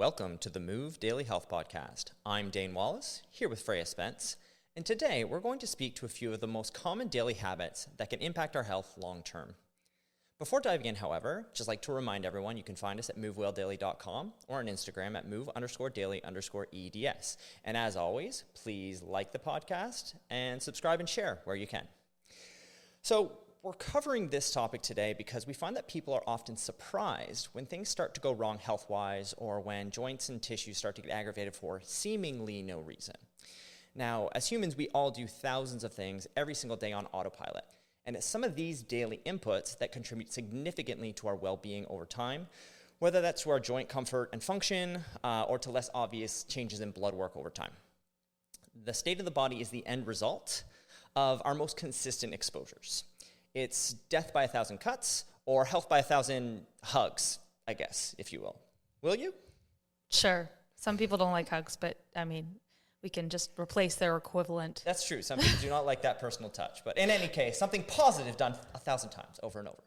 Welcome to the Move Daily Health Podcast. I'm Dane Wallace, here with Freya Spence, and today we're going to speak to a few of the most common daily habits that can impact our health long term. Before diving in, however, just like to remind everyone you can find us at movewelldaily.com or on Instagram at move_daily_eds. And as always, please like the podcast and subscribe and share where you can. So we're covering this topic today because we find that people are often surprised when things start to go wrong health-wise or when joints and tissues start to get aggravated for seemingly no reason. Now, as humans, we all do thousands of things every single day on autopilot. And it's some of these daily inputs that contribute significantly to our well-being over time, whether that's to our joint comfort and function or to less obvious changes in blood work over time. The state of the body is the end result of our most consistent exposures. It's death by 1,000 cuts or health by 1,000 hugs, I guess, if you will. Will you? Sure. Some people don't like hugs, but I mean, we can just replace their equivalent. That's true. Some people do not like that personal touch. But in any case, something positive done 1,000 times over and over.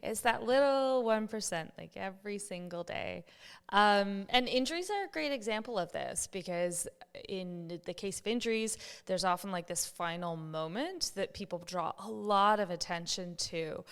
It's that little 1%, like every single day. And injuries are a great example of this because in the case of injuries, there's often like this final moment that people draw a lot of attention to.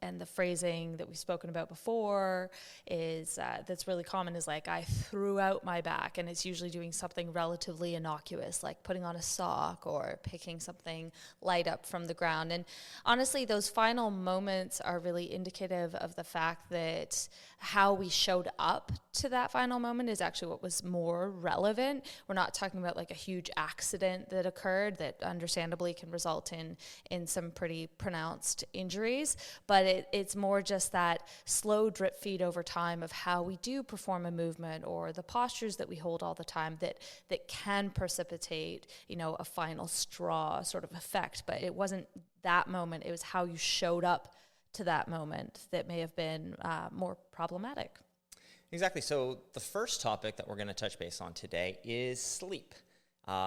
And the phrasing that we've spoken about before is that's really common is like, I threw out my back. And it's usually doing something relatively innocuous, like putting on a sock or picking something light up from the ground. And honestly, those final moments are really indicative of the fact that how we showed up to that final moment is actually what was more relevant. We're not talking about like a huge accident that occurred that understandably can result in some pretty pronounced injuries, but it's more just that slow drip feed over time of how we do perform a movement or the postures that we hold all the time that can precipitate, a final straw sort of effect. But it wasn't that moment, it was how you showed up to that moment that may have been more problematic. Exactly. So the first topic that we're going to touch base on today is sleep.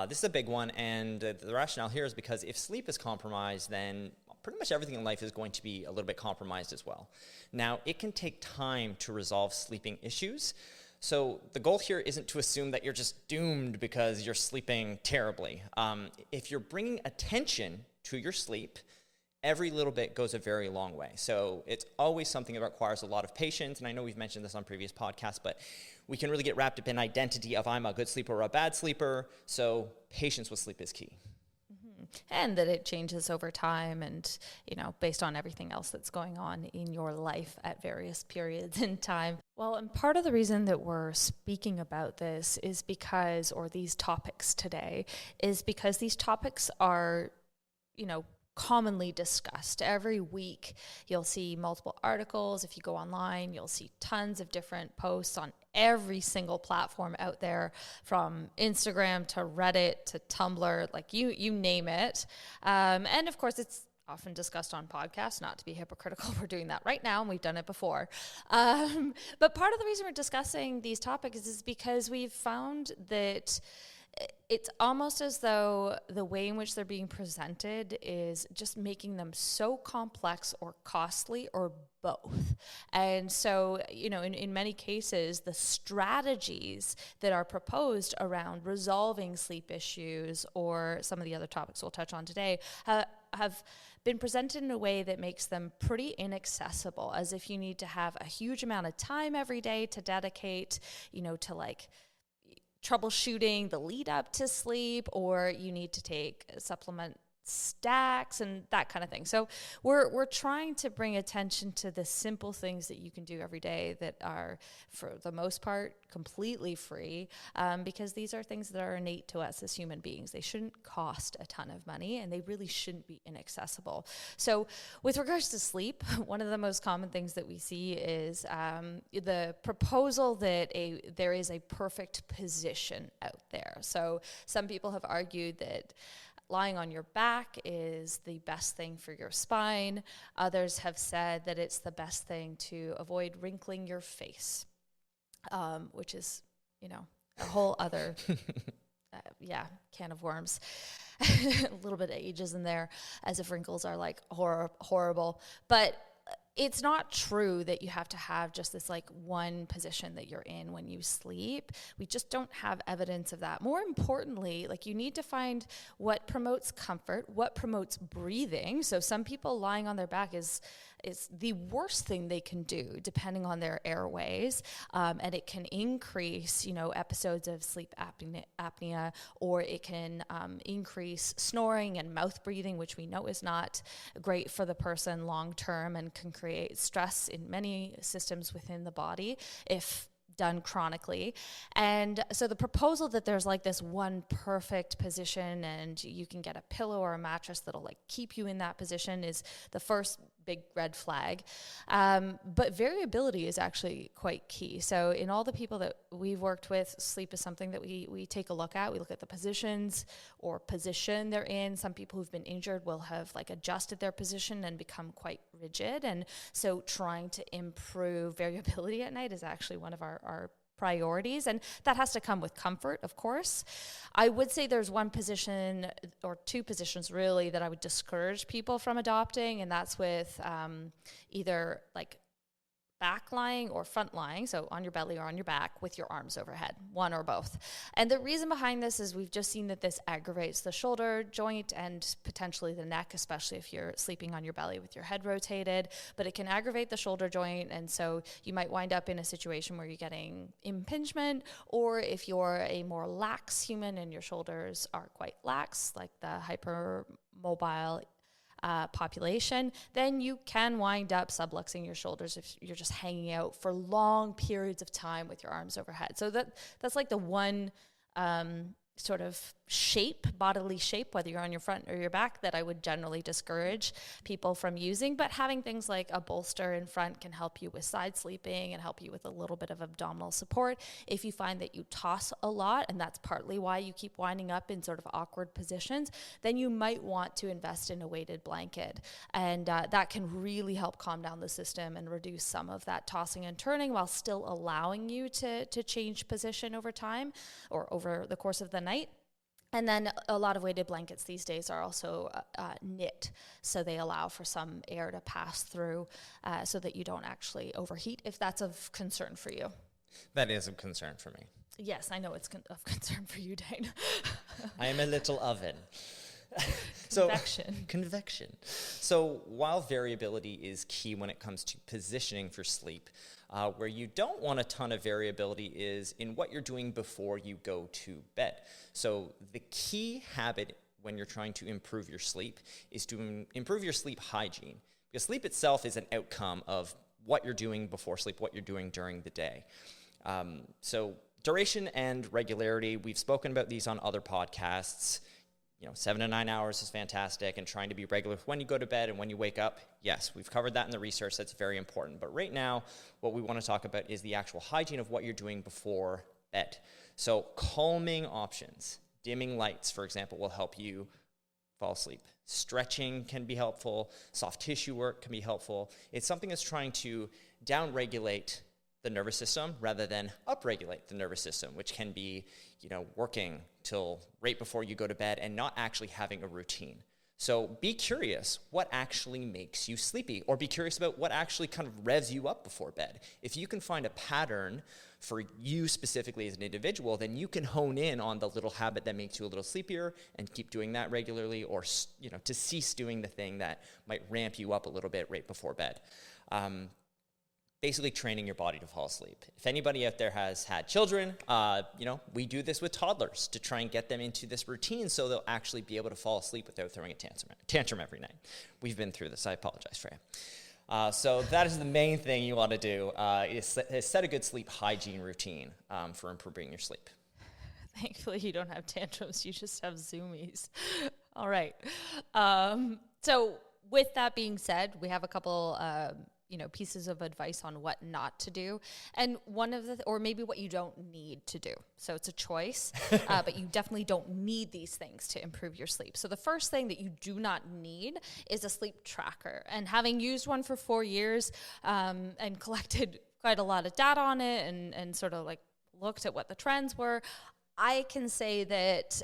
This is a big one, and the rationale here is because if sleep is compromised, then pretty much everything in life is going to be a little bit compromised as well. Now, it can take time to resolve sleeping issues. So the goal here isn't to assume that you're just doomed because you're sleeping terribly. If you're bringing attention to your sleep, every little bit goes a very long way. So it's always something that requires a lot of patience. And I know we've mentioned this on previous podcasts, but we can really get wrapped up in identity of I'm a good sleeper or a bad sleeper. So patience with sleep is key. Mm-hmm. And that it changes over time and, based on everything else that's going on in your life at various periods in time. Well, and part of the reason that we're speaking about this is because, or these topics today, is because these topics are, commonly discussed. Every week, you'll see multiple articles. If you go online, you'll see tons of different posts on every single platform out there, from Instagram to Reddit to Tumblr, like you name it. And of course, it's often discussed on podcasts, not to be hypocritical. We're doing that right now, and we've done it before. But part of the reason we're discussing these topics is because we've found that it's almost as though the way in which they're being presented is just making them so complex or costly or both. And so, in many cases, the strategies that are proposed around resolving sleep issues or some of the other topics we'll touch on today have been presented in a way that makes them pretty inaccessible, as if you need to have a huge amount of time every day to dedicate, to like troubleshooting the lead up to sleep, or you need to take supplement stacks and that kind of thing. So we're trying to bring attention to the simple things that you can do every day that are, for the most part, completely free, because these are things that are innate to us as human beings. They shouldn't cost a ton of money, and they really shouldn't be inaccessible. So with regards to sleep, one of the most common things that we see is the proposal that there is a perfect position out there. So some people have argued that lying on your back is the best thing for your spine. Others have said that it's the best thing to avoid wrinkling your face, which is, a whole other, can of worms. A little bit of ageism there, as if wrinkles are like horrible. But it's not true that you have to have just this like one position that you're in when you sleep. We just don't have evidence of that. More importantly, like you need to find what promotes comfort, what promotes breathing. So some people lying on their back is the worst thing they can do depending on their airways. And it can increase, episodes of sleep apnea, or it can increase snoring and mouth breathing, which we know is not great for the person long term and can create stress in many systems within the body if done chronically. And so the proposal that there's like this one perfect position and you can get a pillow or a mattress that'll like keep you in that position is the first big red flag. But variability is actually quite key. So in all the people that we've worked with, sleep is something that we take a look at. We look at the positions or position they're in. Some people who've been injured will have like adjusted their position and become quite rigid. And so trying to improve variability at night is actually one of our priorities, and that has to come with comfort, of course. I would say there's one position or two positions really that I would discourage people from adopting, and that's with either like back lying or front lying, so on your belly or on your back with your arms overhead, one or both. And the reason behind this is we've just seen that this aggravates the shoulder joint and potentially the neck, especially if you're sleeping on your belly with your head rotated, but it can aggravate the shoulder joint. And so you might wind up in a situation where you're getting impingement, or if you're a more lax human and your shoulders are quite lax, like the hypermobile population, then you can wind up subluxing your shoulders if you're just hanging out for long periods of time with your arms overhead. So that's like the one sort of bodily shape, whether you're on your front or your back, that I would generally discourage people from using. But having things like a bolster in front can help you with side sleeping and help you with a little bit of abdominal support. If you find that you toss a lot, and that's partly why you keep winding up in sort of awkward positions, then you might want to invest in a weighted blanket. And that can really help calm down the system and reduce some of that tossing and turning while still allowing you to change position over time or over the course of the night. And then a lot of weighted blankets these days are also knit, so they allow for some air to pass through so that you don't actually overheat, if that's of concern for you. That is of concern for me. Yes, I know it's of concern for you, Dane. I am a little oven. Convection. So while variability is key when it comes to positioning for sleep, where you don't want a ton of variability is in what you're doing before you go to bed. So the key habit when you're trying to improve your sleep is to improve your sleep hygiene. Because sleep itself is an outcome of what you're doing before sleep, what you're doing during the day. So duration and regularity, we've spoken about these on other podcasts. 7 to 9 hours is fantastic, and trying to be regular when you go to bed and when you wake up. Yes, we've covered that in the research. That's very important. But right now, what we want to talk about is the actual hygiene of what you're doing before bed. So calming options, dimming lights, for example, will help you fall asleep. Stretching can be helpful. Soft tissue work can be helpful. It's something that's trying to downregulate the nervous system rather than upregulate the nervous system, which can be, working till right before you go to bed and not actually having a routine. So be curious what actually makes you sleepy, or be curious about what actually kind of revs you up before bed. If you can find a pattern for you specifically as an individual, then you can hone in on the little habit that makes you a little sleepier and keep doing that regularly, or, to cease doing the thing that might ramp you up a little bit right before bed. Basically training your body to fall asleep. If anybody out there has had children, we do this with toddlers to try and get them into this routine so they'll actually be able to fall asleep without throwing a tantrum every night. We've been through this. I apologize for you. So that is the main thing you want to do, is set a good sleep hygiene routine for improving your sleep. Thankfully, you don't have tantrums. You just have zoomies. All right. So with that being said, we have a couple pieces of advice on what not to do. And one of or maybe what you don't need to do. So it's a choice, but you definitely don't need these things to improve your sleep. So the first thing that you do not need is a sleep tracker. And having used one for 4 years and collected quite a lot of data on it and sort of like looked at what the trends were, I can say that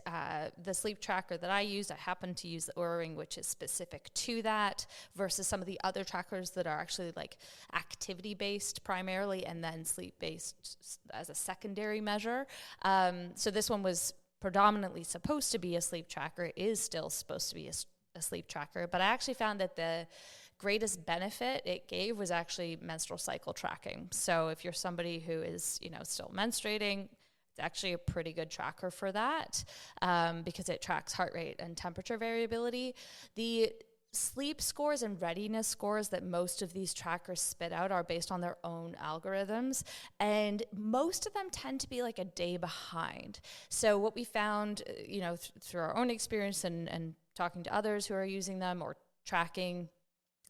the sleep tracker that I used, I happen to use the Oura Ring, which is specific to that, versus some of the other trackers that are actually like activity-based primarily and then sleep-based as a secondary measure. So this one was predominantly supposed to be a sleep tracker, is still supposed to be a sleep tracker, but I actually found that the greatest benefit it gave was actually menstrual cycle tracking. So if you're somebody who is, still menstruating, it's actually a pretty good tracker for that, because it tracks heart rate and temperature variability. The sleep scores and readiness scores that most of these trackers spit out are based on their own algorithms, and most of them tend to be like a day behind. So what we found, through our own experience and talking to others who are using them or tracking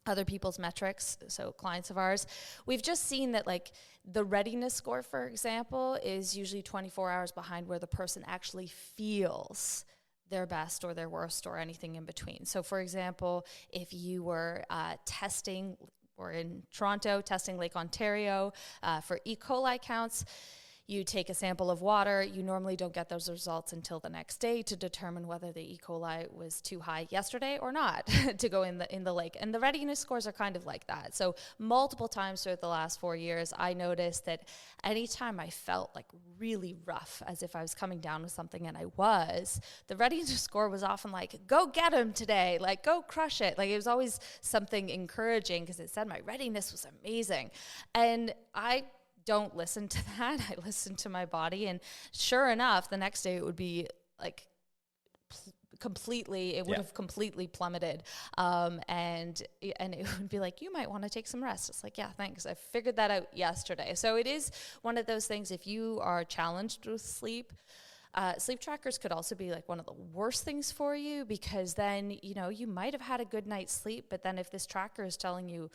other people's metrics, so clients of ours, we've just seen that like the readiness score, for example, is usually 24 hours behind where the person actually feels their best or their worst or anything in between. So for example, if you were testing, or in Toronto, testing Lake Ontario for E. coli counts, you take a sample of water. You normally don't get those results until the next day to determine whether the E. coli was too high yesterday or not to go in the lake. And the readiness scores are kind of like that. So multiple times throughout the last 4 years, I noticed that anytime I felt like really rough, as if I was coming down with something, and I was, the readiness score was often like, go get him today, like go crush it. Like it was always something encouraging because it said my readiness was amazing. And I don't listen to that. I listen to my body, and sure enough, the next day it would be like it would have completely plummeted. And it would be like, you might want to take some rest. It's like, yeah, thanks. I figured that out yesterday. So it is one of those things, if you are challenged with sleep, sleep trackers could also be like one of the worst things for you, because then, you might have had a good night's sleep, but then if this tracker is telling you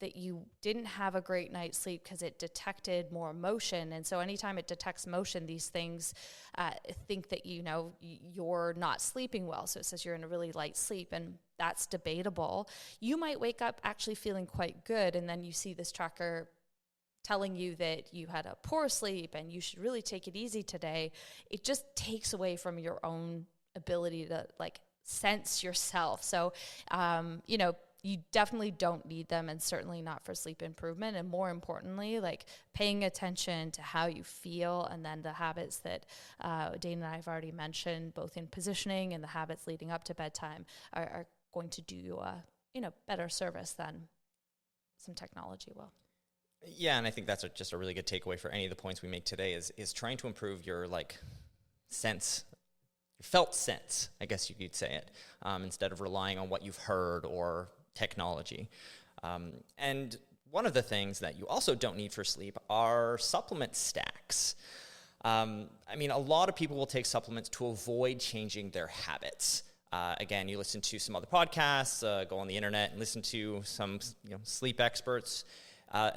that you didn't have a great night's sleep because it detected more motion. And so anytime it detects motion, these things think that, you're not sleeping well. So it says you're in a really light sleep, and that's debatable. You might wake up actually feeling quite good, and then you see this tracker telling you that you had a poor sleep and you should really take it easy today. It just takes away from your own ability to like sense yourself. So, you definitely don't need them, and certainly not for sleep improvement. And more importantly, like paying attention to how you feel, and then the habits that Dane and I have already mentioned, both in positioning and the habits leading up to bedtime, are going to do you a better service than some technology will. Yeah, and I think that's just a really good takeaway for any of the points we make today is trying to improve your sense, your felt sense, I guess you could say it, instead of relying on what you've heard or technology. And one of the things that you also don't need for sleep are supplement stacks. A lot of people will take supplements to avoid changing their habits. Again, you listen to some other podcasts, go on the internet and listen to some sleep experts.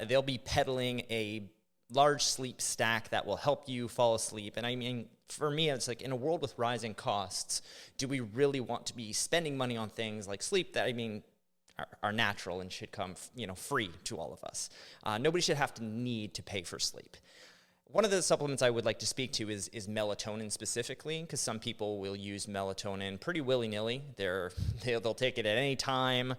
They'll be peddling a large sleep stack that will help you fall asleep. And for me, it's like, in a world with rising costs, do we really want to be spending money on things like sleep that, are natural and should come, free to all of us? Nobody should have to need to pay for sleep. One of the supplements I would like to speak to is melatonin specifically, because some people will use melatonin pretty willy-nilly. They'll take it at any time.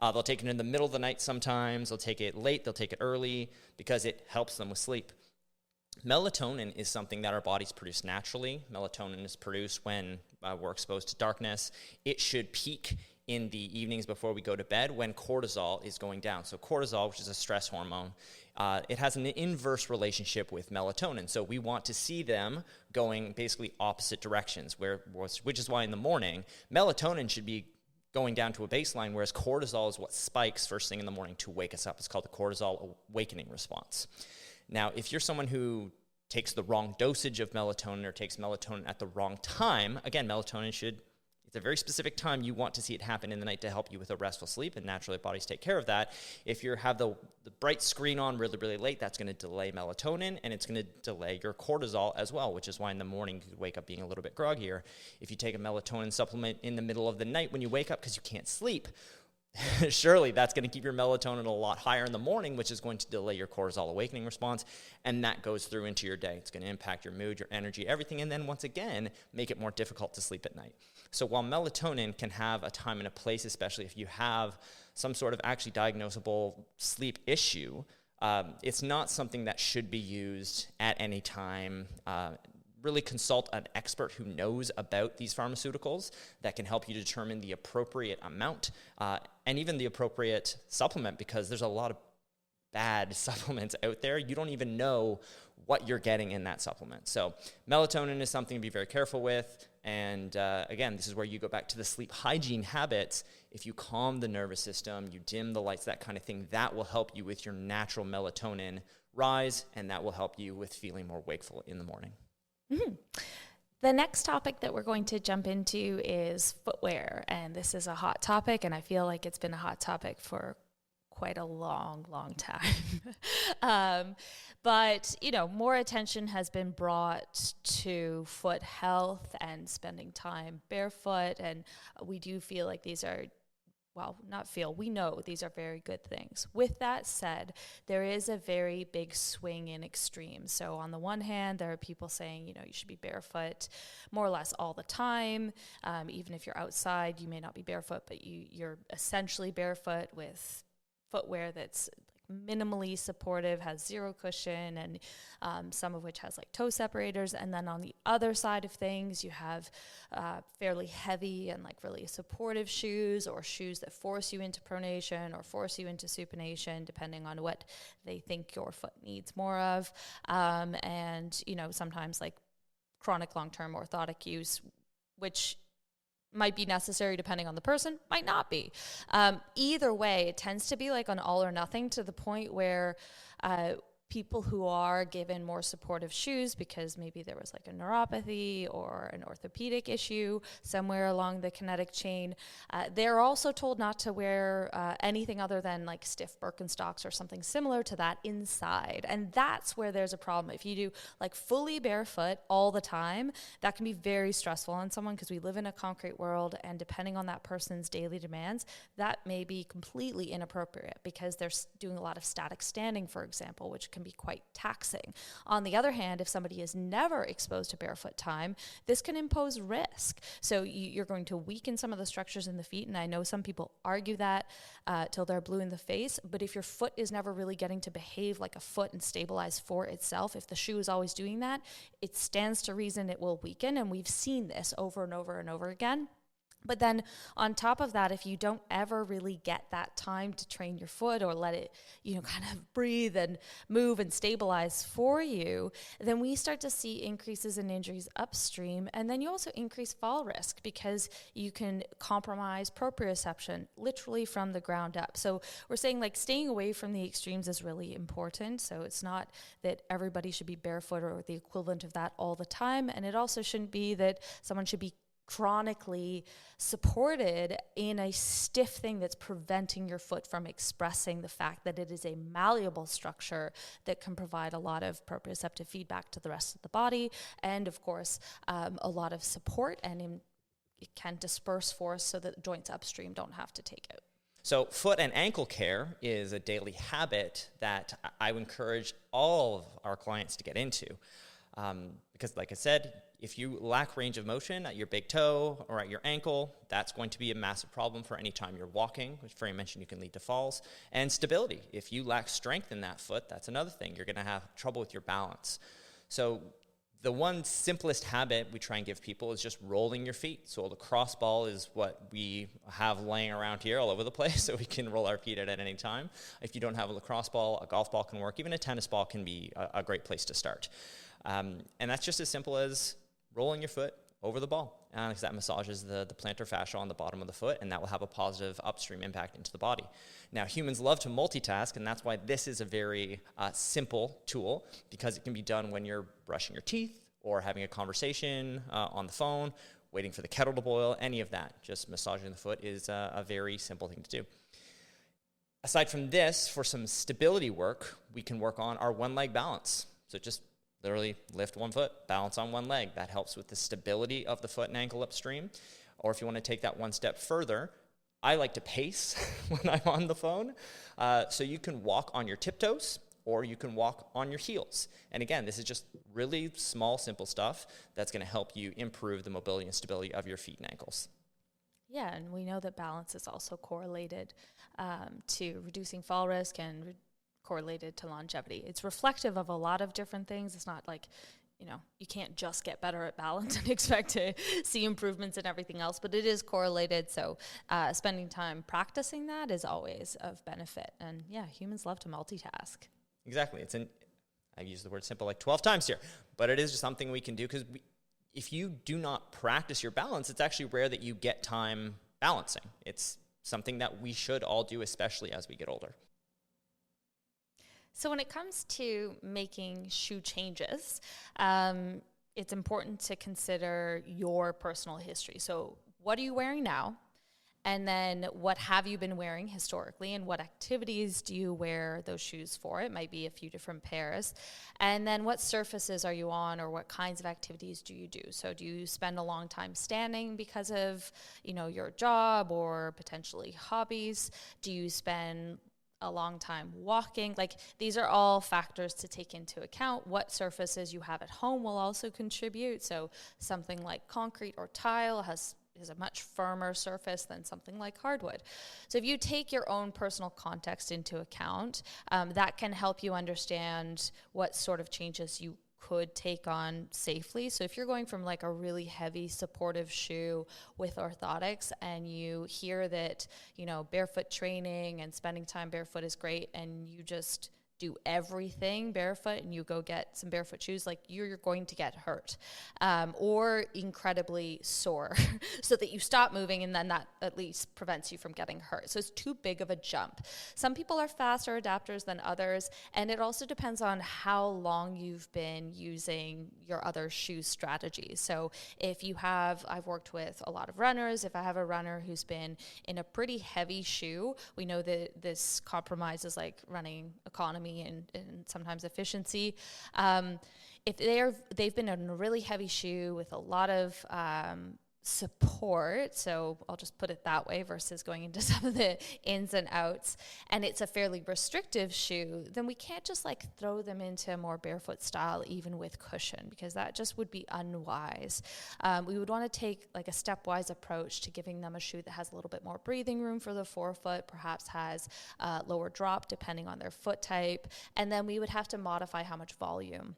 They'll take it in the middle of the night sometimes. They'll take it late. They'll take it early because it helps them with sleep. Melatonin is something that our bodies produce naturally. Melatonin is produced when we're exposed to darkness. It should peak in the evenings before we go to bed when cortisol is going down. So cortisol, which is a stress hormone, it has an inverse relationship with melatonin. So we want to see them going basically opposite directions, which is why in the morning, melatonin should be going down to a baseline, whereas cortisol is what spikes first thing in the morning to wake us up. It's called the cortisol awakening response. Now, if you're someone who takes the wrong dosage of melatonin or takes melatonin at the wrong time, again, melatonin it's a very specific time you want to see it happen in the night to help you with a restful sleep, and naturally bodies take care of that. If you have the bright screen on really, really late, that's going to delay melatonin, and it's going to delay your cortisol as well, which is why in the morning you could wake up being a little bit groggier. If you take a melatonin supplement in the middle of the night when you wake up because you can't sleep, surely that's going to keep your melatonin a lot higher in the morning, which is going to delay your cortisol awakening response. And that goes through into your day. It's going to impact your mood, your energy, everything. And then once again, make it more difficult to sleep at night. So while melatonin can have a time and a place, especially if you have some sort of actually diagnosable sleep issue, it's not something that should be used at any time. Really consult an expert who knows about these pharmaceuticals that can help you determine the appropriate amount and even the appropriate supplement, because there's a lot of bad supplements out there. You don't even know what you're getting in that supplement. So melatonin is something to be very careful with. And again, this is where you go back to the sleep hygiene habits. If you calm the nervous system, you dim the lights, that kind of thing, that will help you with your natural melatonin rise, and that will help you with feeling more wakeful in the morning. Mm-hmm. The next topic that we're going to jump into is footwear. And this is a hot topic, and I feel like it's been a hot topic for quite a long time. But, more attention has been brought to foot health and spending time barefoot. And we do feel like these are, we know these are very good things. With that said, there is a very big swing in extremes. So on the one hand, there are people saying, you should be barefoot more or less all the time. Even if you're outside, you may not be barefoot, but you're essentially barefoot with footwear that's minimally supportive, has zero cushion, and some of which has like toe separators. And then on the other side of things, you have fairly heavy and like really supportive shoes, or shoes that force you into pronation or force you into supination, depending on what they think your foot needs more of. And sometimes like chronic long-term orthotic use, which might be necessary depending on the person, might not be. Either way, it tends to be like an all or nothing, to the point where people who are given more supportive shoes because maybe there was like a neuropathy or an orthopedic issue somewhere along the kinetic chain, they're also told not to wear anything other than like stiff Birkenstocks or something similar to that inside. And that's where there's a problem. If you do like fully barefoot all the time, that can be very stressful on someone, because we live in a concrete world, and depending on that person's daily demands, that may be completely inappropriate because they're doing a lot of static standing, for example, which can be quite taxing. On the other hand, if somebody is never exposed to barefoot time, this can impose risk. So you're going to weaken some of the structures in the feet, and I know some people argue that till they're blue in the face, but if your foot is never really getting to behave like a foot and stabilize for itself, if the shoe is always doing that, it stands to reason it will weaken, and we've seen this over and over and over again. But then on top of that, if you don't ever really get that time to train your foot or let it, kind of breathe and move and stabilize for you, then we start to see increases in injuries upstream. And then you also increase fall risk, because you can compromise proprioception literally from the ground up. So we're saying like staying away from the extremes is really important. So it's not that everybody should be barefoot or the equivalent of that all the time. And it also shouldn't be that someone should be chronically supported in a stiff thing that's preventing your foot from expressing the fact that it is a malleable structure that can provide a lot of proprioceptive feedback to the rest of the body, and of course a lot of support, and it can disperse force so that joints upstream don't have to take it. So foot and ankle care is a daily habit that I would encourage all of our clients to get into, because like I said, if you lack range of motion at your big toe or at your ankle, that's going to be a massive problem for any time you're walking, which Freya mentioned you can lead to falls. And stability. If you lack strength in that foot, that's another thing. You're going to have trouble with your balance. So the one simplest habit we try and give people is just rolling your feet. So the cross ball is what we have laying around here all over the place, so we can roll our feet at any time. If you don't have a lacrosse ball, a golf ball can work. Even a tennis ball can be a great place to start. And that's just as simple as rolling your foot over the ball, because that massages the plantar fascia on the bottom of the foot, and that will have a positive upstream impact into the body. Now, humans love to multitask, and that's why this is a very simple tool, because it can be done when you're brushing your teeth or having a conversation on the phone, waiting for the kettle to boil, any of that. Just massaging the foot is a very simple thing to do. Aside from this, for some stability work, we can work on our one-leg balance. So just literally lift one foot, balance on one leg. That helps with the stability of the foot and ankle upstream. Or if you want to take that one step further, I like to pace when I'm on the phone. So you can walk on your tiptoes or you can walk on your heels. And again, this is just really small, simple stuff that's going to help you improve the mobility and stability of your feet and ankles. Yeah, and we know that balance is also correlated to reducing fall risk and correlated to longevity. It's reflective of a lot of different things. It's not like, you can't just get better at balance and expect to see improvements in everything else, but it is correlated. So spending time practicing that is always of benefit. And yeah, humans love to multitask. Exactly. I've used the word simple like 12 times here, but it is just something we can do because if you do not practice your balance, it's actually rare that you get time balancing. It's something that we should all do, especially as we get older. So when it comes to making shoe changes, it's important to consider your personal history. So what are you wearing now? And then what have you been wearing historically, and what activities do you wear those shoes for? It might be a few different pairs. And then what surfaces are you on, or what kinds of activities do you do? So do you spend a long time standing because of, your job or potentially hobbies? Do you spend a long time walking? Like, these are all factors to take into account. What surfaces you have at home will also contribute. So something like concrete or tile is a much firmer surface than something like hardwood. So if you take your own personal context into account, that can help you understand what sort of changes you could take on safely. So if you're going from like a really heavy supportive shoe with orthotics and you hear that, barefoot training and spending time barefoot is great, and you just do everything barefoot and you go get some barefoot shoes, like you're going to get hurt or incredibly sore so that you stop moving, and then that at least prevents you from getting hurt. So it's too big of a jump. Some people are faster adapters than others, and it also depends on how long you've been using your other shoe strategies. So if you have, I've worked with a lot of runners. If I have a runner who's been in a pretty heavy shoe, we know that this compromises like running economy and sometimes efficiency. If they've been in a really heavy shoe with a lot of support, so I'll just put it that way versus going into some of the ins and outs, and it's a fairly restrictive shoe, then we can't just like throw them into a more barefoot style even with cushion, because that just would be unwise. We would want to take like a stepwise approach to giving them a shoe that has a little bit more breathing room for the forefoot, perhaps has lower drop depending on their foot type, and then we would have to modify how much volume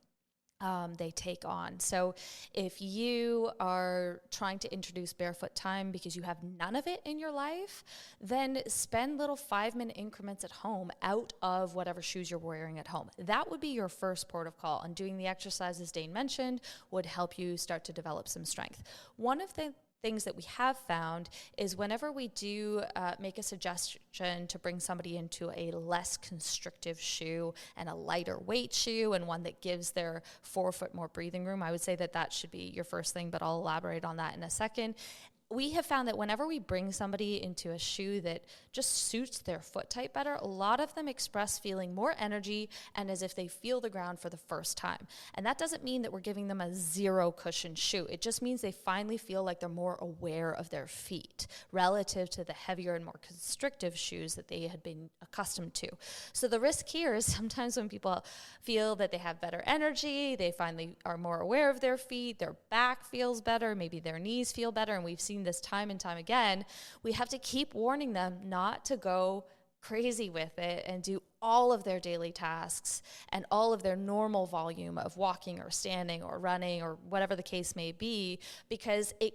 they take on. So if you are trying to introduce barefoot time because you have none of it in your life, then spend little 5-minute increments at home out of whatever shoes you're wearing at home. That would be your first port of call, and doing the exercises Dane mentioned would help you start to develop some strength. One of the things that we have found is whenever we do make a suggestion to bring somebody into a less constrictive shoe and a lighter weight shoe and one that gives their forefoot more breathing room, I would say that should be your first thing, but I'll elaborate on that in a second. We have found that whenever we bring somebody into a shoe that just suits their foot type better, a lot of them express feeling more energy and as if they feel the ground for the first time. And that doesn't mean that we're giving them a zero cushion shoe. It just means they finally feel like they're more aware of their feet relative to the heavier and more constrictive shoes that they had been accustomed to. So the risk here is sometimes when people feel that they have better energy, they finally are more aware of their feet, their back feels better, maybe their knees feel better, and we've seen this time and time again, we have to keep warning them not to go crazy with it and do all of their daily tasks and all of their normal volume of walking or standing or running or whatever the case may be, because it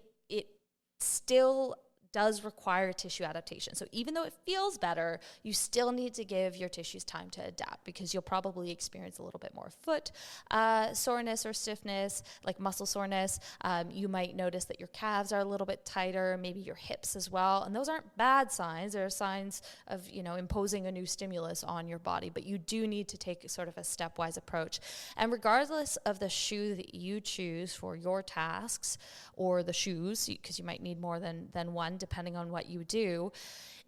still does require tissue adaptation. So even though it feels better, you still need to give your tissues time to adapt, because you'll probably experience a little bit more foot soreness or stiffness, like muscle soreness. You might notice that your calves are a little bit tighter, maybe your hips as well. And those aren't bad signs. They're signs of, imposing a new stimulus on your body, but you do need to take sort of a stepwise approach. And regardless of the shoe that you choose for your tasks, or the shoes, because you might need more than one, depending on what you do,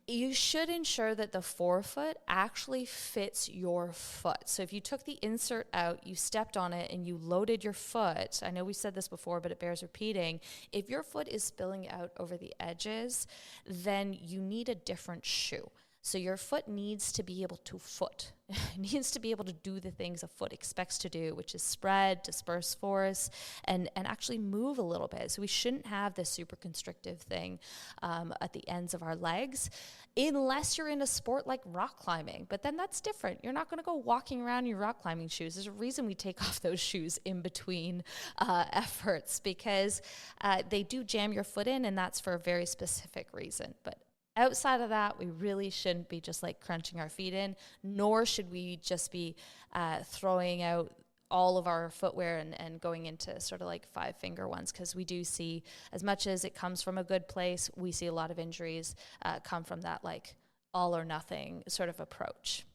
you should ensure that the forefoot actually fits your foot. So if you took the insert out, you stepped on it, and you loaded your foot, I know we said this before, but it bears repeating, if your foot is spilling out over the edges, then you need a different shoe. So your foot needs to be able to foot. It needs to be able to do the things a foot expects to do, which is spread, disperse force, and actually move a little bit. So we shouldn't have this super constrictive thing at the ends of our legs, unless you're in a sport like rock climbing. But then that's different. You're not going to go walking around in your rock climbing shoes. There's a reason we take off those shoes in between efforts, because they do jam your foot in, and that's for a very specific reason. But outside of that, we really shouldn't be just like crunching our feet in, nor should we just be throwing out all of our footwear and going into sort of like 5-finger ones, because we do see, as much as it comes from a good place, we see a lot of injuries come from that like all or nothing sort of approach.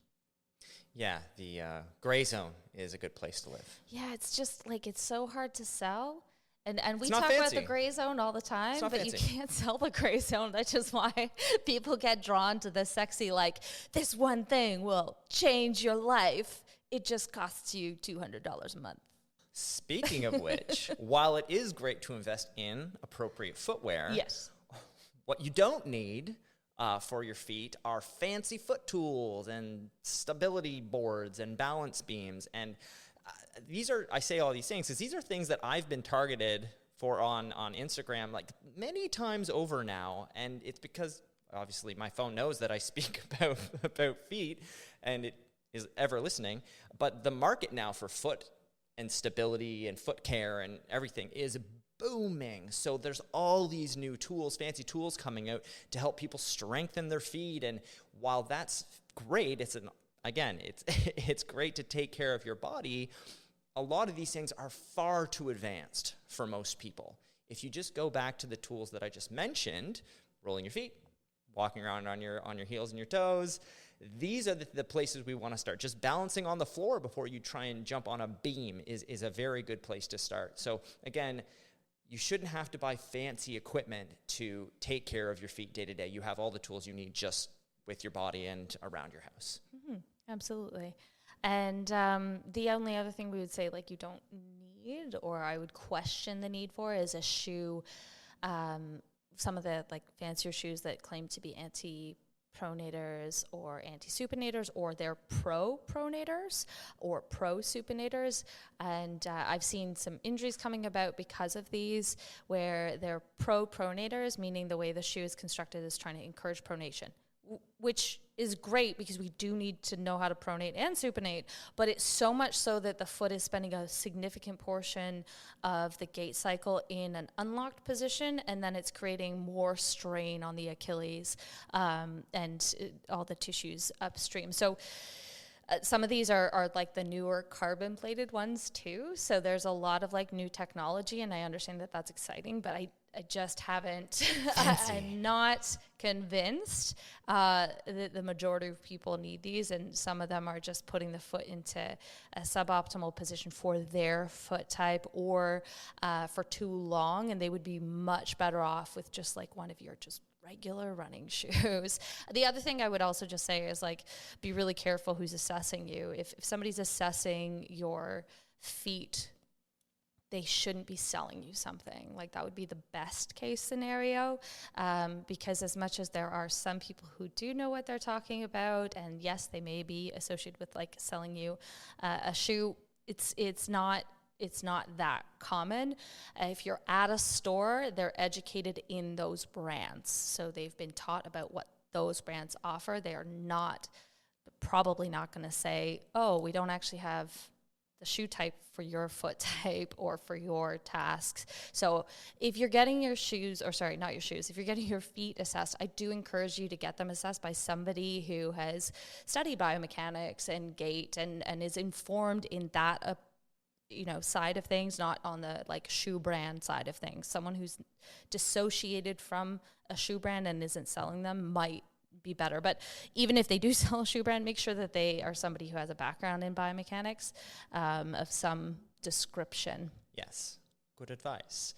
Yeah, the gray zone is a good place to live. Yeah, it's just like, it's so hard to sell. And we not talk fancy. about the gray zone all the time, but fancy. you can't sell the gray zone. That's just why people get drawn to the sexy, like, this one thing will change your life. It just costs you $200 a month. Speaking of which, while it is great to invest in appropriate footwear, yes, what you don't need for your feet are fancy foot tools and stability boards and balance beams. And I say all these things because these are things that I've been targeted for on Instagram like many times over now. And it's because obviously my phone knows that I speak about feet and it is ever listening. But the market now for foot and stability and foot care and everything is booming. So there's all these new tools, fancy tools coming out to help people strengthen their feet. And while that's great, it's great to take care of your body. A lot of these things are far too advanced for most people. If you just go back to the tools that I just mentioned, rolling your feet, walking around on your heels and your toes, these are the places we want to start. Just balancing on the floor before you try and jump on a beam is a very good place to start. So again, you shouldn't have to buy fancy equipment to take care of your feet day to day. You have all the tools you need just with your body and around your house. Mm-hmm. Absolutely. And the only other thing we would say, like, you don't need, or I would question the need for, is a shoe. Some of the like fancier shoes that claim to be anti-pronators or anti-supinators, or they're pro-pronators or pro-supinators. And I've seen some injuries coming about because of these, where they're pro-pronators, meaning the way the shoe is constructed is trying to encourage pronation, which is great because we do need to know how to pronate and supinate, but it's so much so that the foot is spending a significant portion of the gait cycle in an unlocked position, and then it's creating more strain on the Achilles and all the tissues upstream. So some of these are like the newer carbon plated ones too. So there's a lot of like new technology, and I understand that that's exciting, but I just haven't, I'm not convinced that the majority of people need these, and some of them are just putting the foot into a suboptimal position for their foot type or for too long, and they would be much better off with just like one of your just regular running shoes. The other thing I would also just say is like, be really careful who's assessing you. If somebody's assessing your feet, they shouldn't be selling you something. Like, that would be the best case scenario, because as much as there are some people who do know what they're talking about, and yes, they may be associated with like selling you a shoe, it's not that common. If you're at a store, they're educated in those brands, so they've been taught about what those brands offer. They are probably not going to say, oh, we don't actually have the shoe type for your foot type or for your tasks. So if you're getting your shoes, or sorry, not your shoes, if you're getting your feet assessed, I do encourage you to get them assessed by somebody who has studied biomechanics and gait and is informed in that side of things, not on the like shoe brand side of things. Someone who's dissociated from a shoe brand and isn't selling them might be better. But even if they do sell a shoe brand, make sure that they are somebody who has a background in biomechanics of some description. Yes, good advice.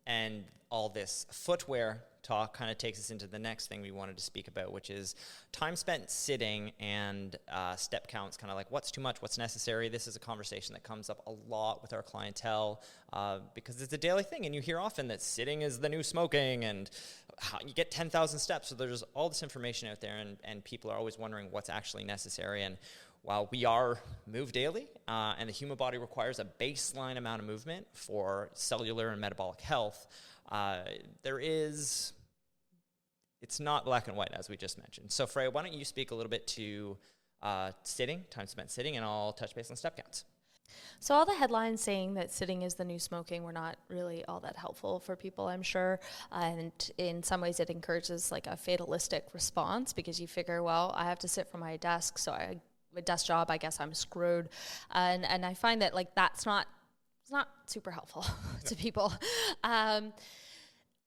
And all this footwear talk kind of takes us into the next thing we wanted to speak about, which is time spent sitting and step counts, kind of like what's too much, what's necessary. This is a conversation that comes up a lot with our clientele because it's a daily thing, and you hear often that sitting is the new smoking and you get 10,000 steps. So there's all this information out there, and people are always wondering what's actually necessary. And while we are moved daily, and the human body requires a baseline amount of movement for cellular and metabolic health, it's not black and white, as we just mentioned. So Freya, why don't you speak a little bit to sitting, time spent sitting, and I'll touch base on step counts. So all the headlines saying that sitting is the new smoking were not really all that helpful for people, I'm sure. And in some ways it encourages like a fatalistic response, because you figure, well, I have to sit from my desk, so a desk job, I guess I'm screwed. And I find that like it's not super helpful to people.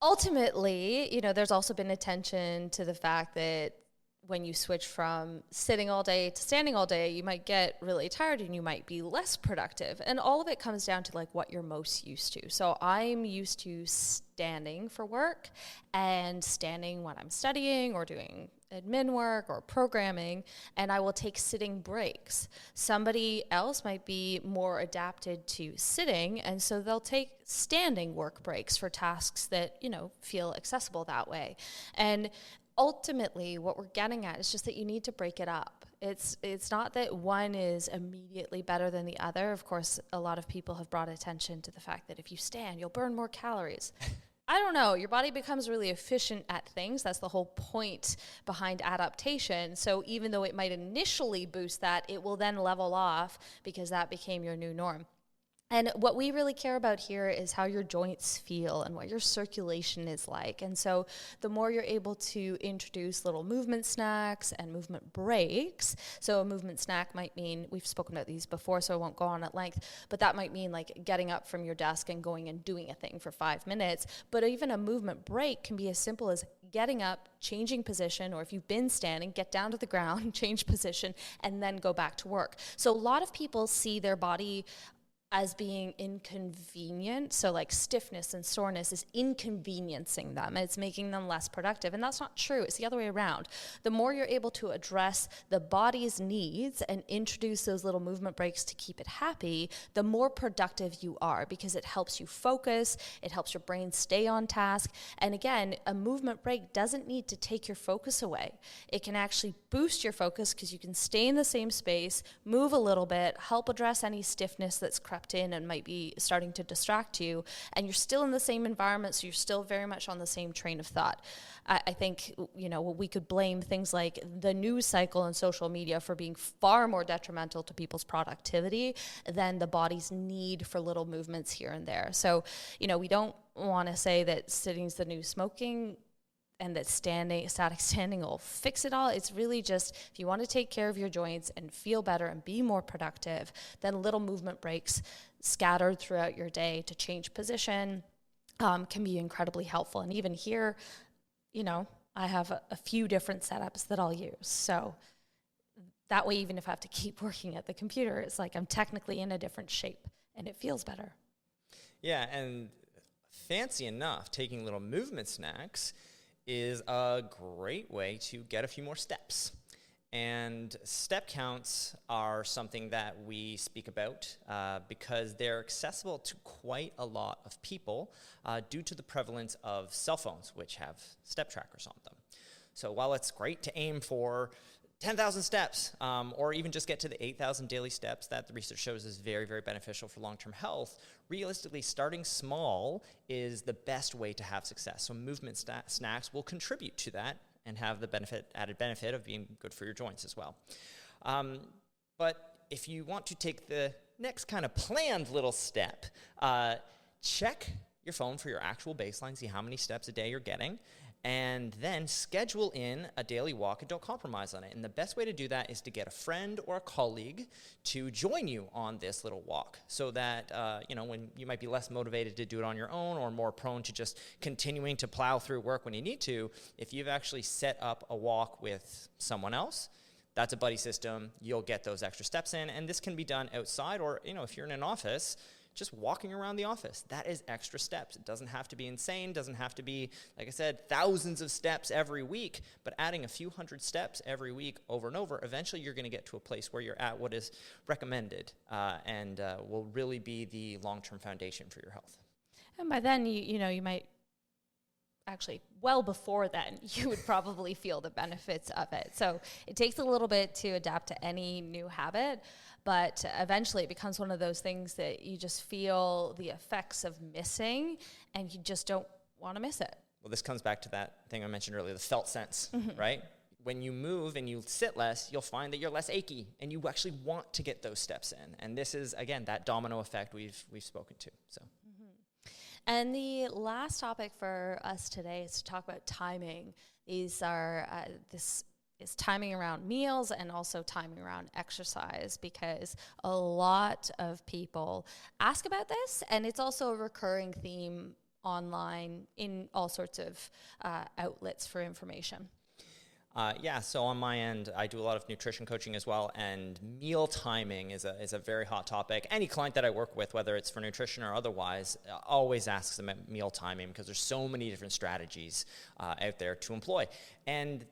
Ultimately, there's also been attention to the fact that when you switch from sitting all day to standing all day, you might get really tired and you might be less productive. And all of it comes down to like what you're most used to. So I'm used to standing for work and standing when I'm studying or doing admin work or programming, and I will take sitting breaks. Somebody else might be more adapted to sitting, and so they'll take standing work breaks for tasks that, feel accessible that way. And ultimately, what we're getting at is just that you need to break it up. It's not that one is immediately better than the other. Of course, a lot of people have brought attention to the fact that if you stand, you'll burn more calories. I don't know. Your body becomes really efficient at things. That's the whole point behind adaptation. So even though it might initially boost that, it will then level off because that became your new norm. And what we really care about here is how your joints feel and what your circulation is like. And so the more you're able to introduce little movement snacks and movement breaks, so a movement snack might mean, we've spoken about these before, so I won't go on at length, but that might mean like getting up from your desk and going and doing a thing for 5 minutes. But even a movement break can be as simple as getting up, changing position, or if you've been standing, get down to the ground, change position, and then go back to work. So a lot of people see their body as being inconvenient. So like stiffness and soreness is inconveniencing them. It's making them less productive. And that's not true. It's the other way around. The more you're able to address the body's needs and introduce those little movement breaks to keep it happy, the more productive you are, because it helps you focus. It helps your brain stay on task. And again, a movement break doesn't need to take your focus away. It can actually boost your focus because you can stay in the same space, move a little bit, help address any stiffness that's crept in and might be starting to distract you, and you're still in the same environment, so you're still very much on the same train of thought. I think, we could blame things like the news cycle and social media for being far more detrimental to people's productivity than the body's need for little movements here and there. So, we don't want to say that sitting's the new smoking and that static standing will fix it all. It's really just, if you want to take care of your joints and feel better and be more productive, then little movement breaks scattered throughout your day to change position can be incredibly helpful. And even here, I have a few different setups that I'll use. So that way, even if I have to keep working at the computer, it's like I'm technically in a different shape and it feels better. Yeah, and fancy enough, taking little movement snacks is a great way to get a few more steps. And step counts are something that we speak about because they're accessible to quite a lot of people due to the prevalence of cell phones, which have step trackers on them. So while it's great to aim for 10,000 steps, or even just get to the 8,000 daily steps that the research shows is very, very beneficial for long-term health, realistically, starting small is the best way to have success. So movement snacks will contribute to that and have the added benefit of being good for your joints as well. But if you want to take the next kind of planned little step, check your phone for your actual baseline, see how many steps a day you're getting, and then schedule in a daily walk and don't compromise on it. And the best way to do that is to get a friend or a colleague to join you on this little walk so that, when you might be less motivated to do it on your own or more prone to just continuing to plow through work when you need to, if you've actually set up a walk with someone else, That's a buddy system. You'll get those extra steps in, and this can be done outside, or if you're in an office, just walking around the office. That is extra steps. It doesn't have to be insane, doesn't have to be, like I said, thousands of steps every week, but adding a few hundred steps every week over and over, eventually you're going to get to a place where you're at what is recommended and will really be the long-term foundation for your health. And by then, you might actually, well before then, you would probably feel the benefits of it. So it takes a little bit to adapt to any new habit, but eventually it becomes one of those things that you just feel the effects of missing, and you just don't want to miss it. Well, this comes back to that thing I mentioned earlier, the felt sense, right? When you move and you sit less, you'll find that you're less achy, and you actually want to get those steps in. And this is, again, that domino effect we've spoken to. So. And the last topic for us today is to talk about timing. These are this is timing around meals and also timing around exercise, because a lot of people ask about this, and it's also a recurring theme online in all sorts of outlets for information. So on my end, I do a lot of nutrition coaching as well, and meal timing is a very hot topic. Any client that I work with, whether it's for nutrition or otherwise, always asks them about meal timing, because there's so many different strategies out there to employ. And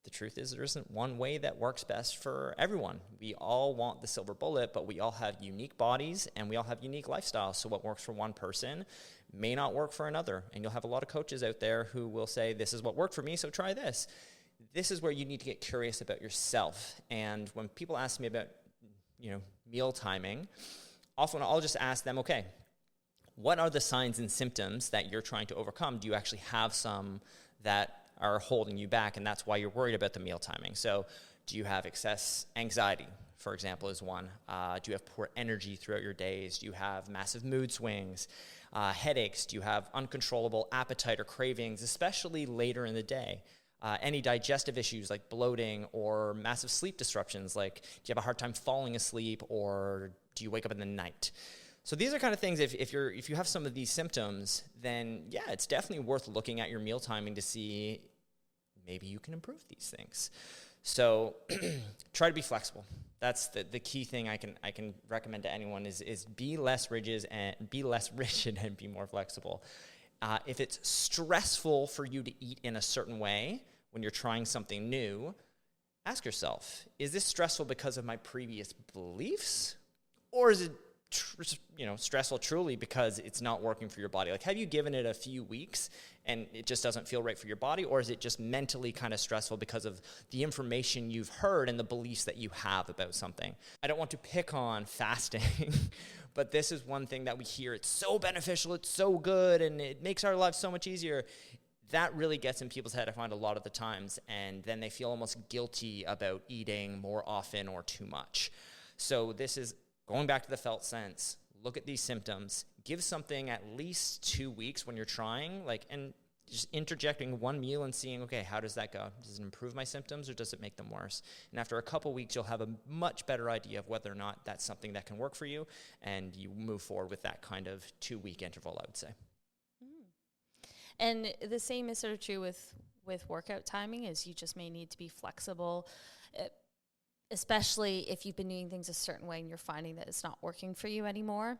the truth is, there isn't one way that works best for everyone. We all want the silver bullet, but we all have unique bodies and we all have unique lifestyles. So what works for one person may not work for another. And you'll have a lot of coaches out there who will say, this is what worked for me, so try this. This is where you need to get curious about yourself. And when people ask me about, meal timing, often I'll just ask them, okay, what are the signs and symptoms that you're trying to overcome? Do you actually have some that are holding you back, and that's why you're worried about the meal timing? So do you have excess anxiety, for example, is one? Do you have poor energy throughout your days? Do you have massive mood swings, headaches? Do you have uncontrollable appetite or cravings, especially later in the day? Any digestive issues like bloating or massive sleep disruptions, like do you have a hard time falling asleep, or do you wake up in the night? So these are kind of things, if you have some of these symptoms, then yeah, it's definitely worth looking at your meal timing to see maybe you can improve these things. So try to be flexible. That's the key thing I can recommend to anyone is be less rigid and be more flexible. If it's stressful for you to eat in a certain way when you're trying something new, ask yourself, is this stressful because of my previous beliefs, or is it stressful truly because it's not working for your body? Like, have you given it a few weeks and it just doesn't feel right for your body, or is it just mentally kind of stressful because of the information you've heard and the beliefs that you have about something? I don't want to pick on fasting, but this is one thing that we hear. It's so beneficial, it's so good, and it makes our lives so much easier. That really gets in people's head, I find, a lot of the times, and then they feel almost guilty about eating more often or too much. So this is going back to the felt sense. Look at these symptoms. Give something at least 2 weeks when you're trying, and just interjecting one meal and seeing, okay, how does that go? Does it improve my symptoms, or does it make them worse? And after a couple weeks, you'll have a much better idea of whether or not that's something that can work for you, and you move forward with that kind of 2-week interval, I would say. And the same is sort of true with workout timing, is you just may need to be flexible, especially if you've been doing things a certain way and you're finding that it's not working for you anymore.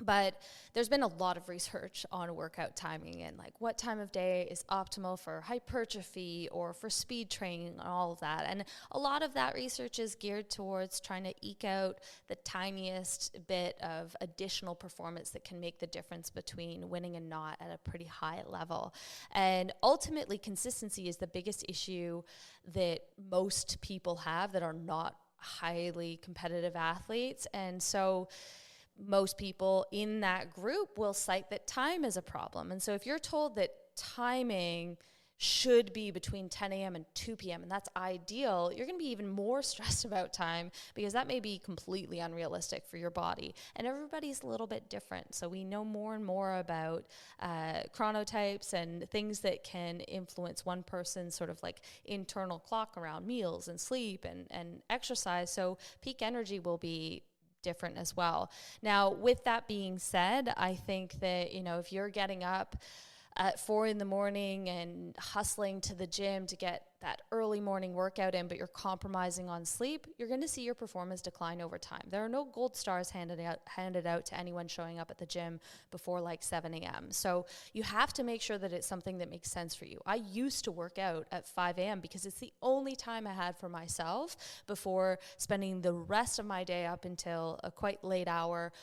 But there's been a lot of research on workout timing and what time of day is optimal for hypertrophy or for speed training and all of that. And a lot of that research is geared towards trying to eke out the tiniest bit of additional performance that can make the difference between winning and not at a pretty high level. And ultimately, consistency is the biggest issue that most people have that are not highly competitive athletes. And so most people in that group will cite that time is a problem. And so if you're told that timing should be between 10 a.m. and 2 p.m., and that's ideal, you're going to be even more stressed about time, because that may be completely unrealistic for your body. And everybody's a little bit different. So we know more and more about chronotypes and things that can influence one person's sort of internal clock around meals and sleep and exercise. So peak energy will be different as well. Now, with that being said, I think that, if you're getting up at 4 a.m. and hustling to the gym to get that early morning workout in, but you're compromising on sleep, you're going to see your performance decline over time. There are no gold stars handed out to anyone showing up at the gym before like 7 a.m. So you have to make sure that it's something that makes sense for you. I used to work out at 5 a.m. because it's the only time I had for myself before spending the rest of my day up until a quite late hour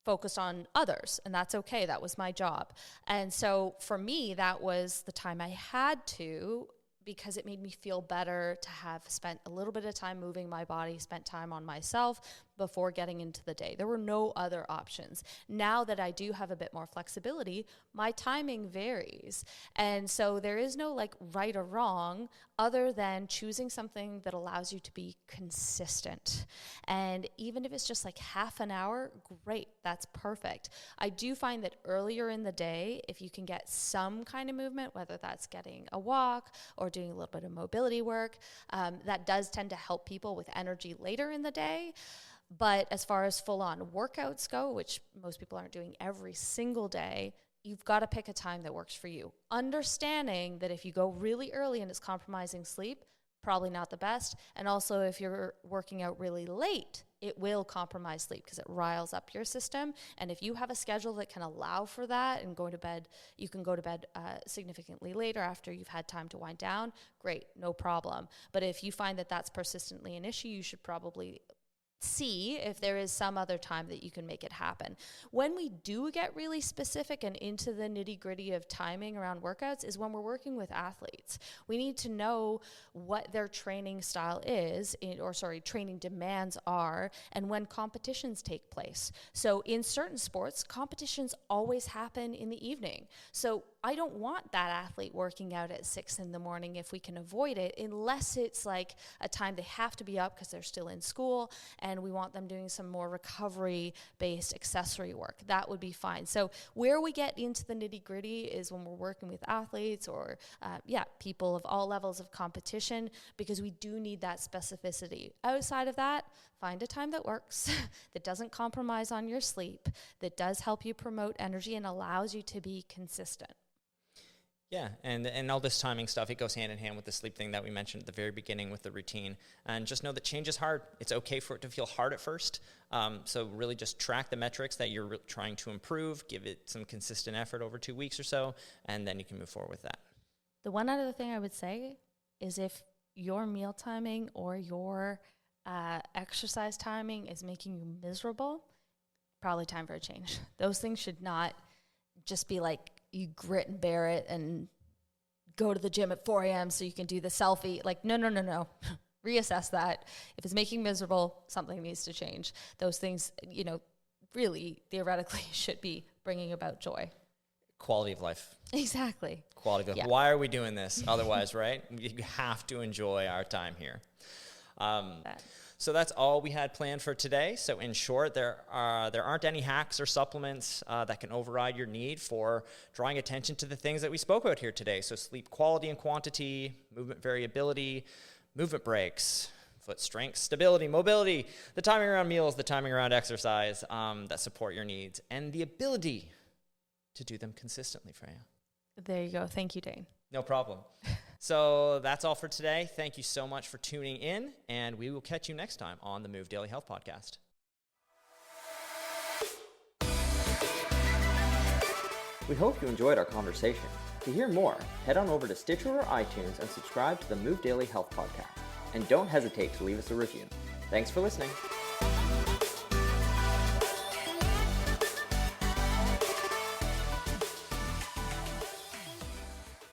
focused on others, and that's okay. That was my job. And so for me, that was the time I had to, because it made me feel better to have spent a little bit of time moving my body, spent time on myself before getting into the day. There were no other options. Now that I do have a bit more flexibility, my timing varies. And so there is no like right or wrong other than choosing something that allows you to be consistent. And even if it's just like half an hour, great, that's perfect. I do find that earlier in the day, if you can get some kind of movement, whether that's getting a walk or doing a little bit of mobility work, that does tend to help people with energy later in the day. But as far as full-on workouts go, which most people aren't doing every single day, you've got to pick a time that works for you. Understanding that if you go really early and it's compromising sleep, probably not the best. And also if you're working out really late, it will compromise sleep because it riles up your system. And if you have a schedule that can allow for that and you can go to bed significantly later after you've had time to wind down, great, no problem. But if you find that that's persistently an issue, you should probably see if there is some other time that you can make it happen. When we do get really specific and into the nitty-gritty of timing around workouts is when we're working with athletes. We need to know what their training style is, training demands are, and when competitions take place. So in certain sports, competitions always happen in the evening. So I don't want that athlete working out at 6 a.m. if we can avoid it, unless it's like a time they have to be up because they're still in school and we want them doing some more recovery-based accessory work. That would be fine. So where we get into the nitty-gritty is when we're working with athletes or people of all levels of competition, because we do need that specificity. Outside of that, find a time that works, that doesn't compromise on your sleep, that does help you promote energy and allows you to be consistent. Yeah, and all this timing stuff, it goes hand in hand with the sleep thing that we mentioned at the very beginning with the routine. And just know that change is hard. It's okay for it to feel hard at first. So really just track the metrics that you're trying to improve, give it some consistent effort over 2 weeks or so, and then you can move forward with that. The one other thing I would say is if your meal timing or your exercise timing is making you miserable, probably time for a change. Those things should not just be like, you grit and bear it and go to the gym at 4 a.m. so you can do the selfie. Like, no. Reassess that. If it's making you miserable, something needs to change. Those things, really theoretically should be bringing about joy. Quality of life. Exactly. Quality of life. Yeah. Why are we doing this? Otherwise, right? You have to enjoy our time here. So that's all we had planned for today. So in short, there aren't any hacks or supplements that can override your need for drawing attention to the things that we spoke about here today. So sleep quality and quantity, movement variability, movement breaks, foot strength, stability, mobility, the timing around meals, the timing around exercise that support your needs, and the ability to do them consistently, Freya. There you go. Thank you, Dane. No problem. So that's all for today. Thank you so much for tuning in, and we will catch you next time on the Move Daily Health Podcast. We hope you enjoyed our conversation. To hear more, head on over to Stitcher or iTunes and subscribe to the Move Daily Health Podcast. And don't hesitate to leave us a review. Thanks for listening.